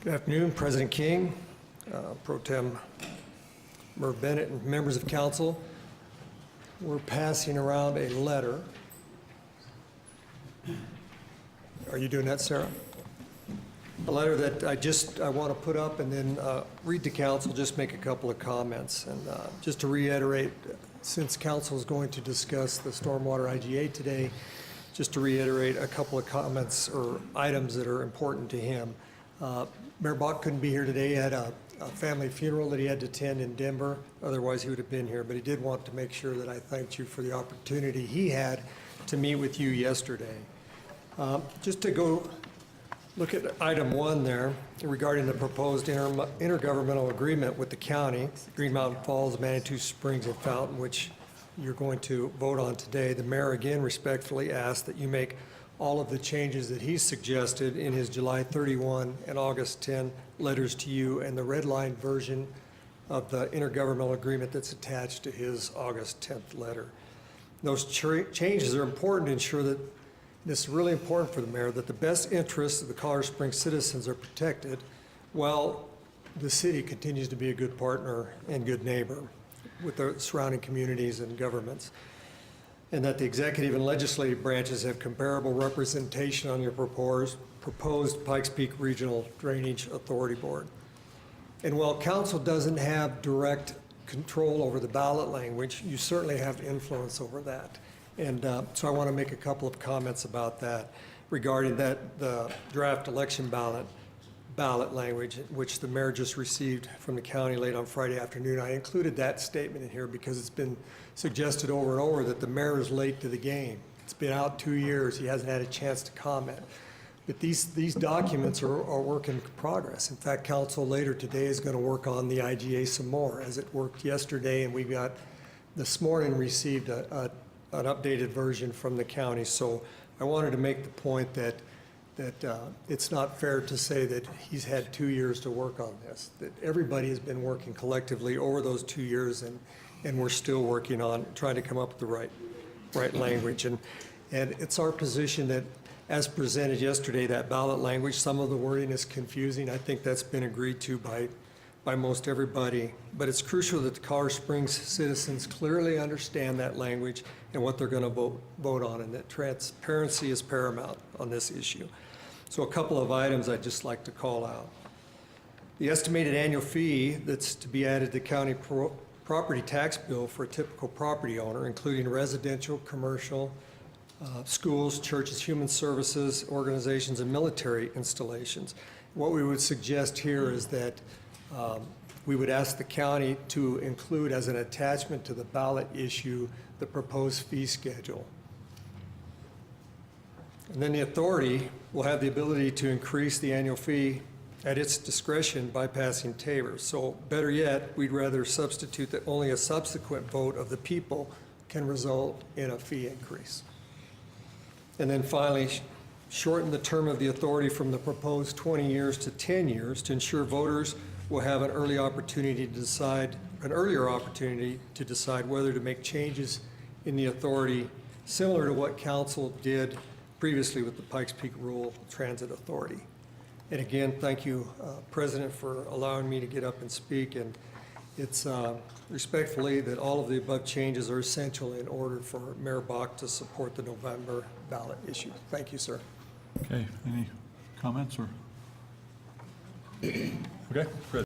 Good afternoon, President King, Pro Tem Merv Bennett, and members of council. We're passing around a letter. Are you doing that, Sarah? A letter that I want to put up and then read to council, just make a couple of comments. And just to reiterate, since council is going to discuss the stormwater IGA today, just to reiterate a couple of comments or items that are important to him. Mayor Bach couldn't be here today. He had a family funeral that he had to attend in Denver. Otherwise, he would have been here. But he did want to make sure that I thanked you for the opportunity he had to meet with you yesterday. Just to go look at item 1 there regarding the proposed intergovernmental agreement with the county, Green Mountain Falls, Manitou Springs, and Fountain, which you're going to vote on today. The mayor again respectfully asked that you make all of the changes that he suggested in his July 31 and August 10 letters to you and the red line version of the intergovernmental agreement that's attached to his August 10th letter. Those changes are important to ensure that, this is really important for the mayor, that the best interests of the Colorado Springs citizens are protected while the city continues to be a good partner and good neighbor with the surrounding communities and governments, and that the executive and legislative branches have comparable representation on your proposed Pikes Peak Regional Drainage Authority Board. And while council doesn't have direct control over the ballot language, you certainly have influence over that. And so I want to make a couple of comments about that regarding the draft election ballot language, which the mayor just received from the county late on Friday afternoon. I included that statement in here because it's been suggested over and over that the mayor is late to the game. It's been out 2 years. He hasn't had a chance to comment. But these documents are work in progress. In fact, council later today is going to work on the IGA some more, as it worked yesterday, and we got this morning received an updated version from the county. So I wanted to make the point that it's not fair to say that he's had 2 years to work on this, that everybody has been working collectively over those 2 years, and we're still working on trying to come up with the right language. And it's our position that, as presented yesterday, that ballot language, some of the wording is confusing. I think that's been agreed to by most everybody, but it's crucial that the Colorado Springs citizens clearly understand that language and what they're going to vote on, and that transparency is paramount on this issue. So a couple of items I'd just like to call out. The estimated annual fee that's to be added to the county property tax bill for a typical property owner, including residential, commercial, schools, churches, human services, organizations, and military installations. What we would suggest here is that we would ask the county to include as an attachment to the ballot issue the proposed fee schedule. And then the authority will have the ability to increase the annual fee at its discretion by passing Tabor. So better yet, we'd rather substitute that only a subsequent vote of the people can result in a fee increase. And then finally, shorten the term of the authority from the proposed 20 years to 10 years to ensure voters will have an earlier opportunity to decide whether to make changes in the authority, similar to what council did previously with the Pikes Peak Rural Transit Authority. And again, thank you, President, for allowing me to get up and speak. And it's respectfully that all of the above changes are essential in order for Mayor Bach to support the November ballot issue. Thank you, sir. Okay, any comments or? Okay, Fred.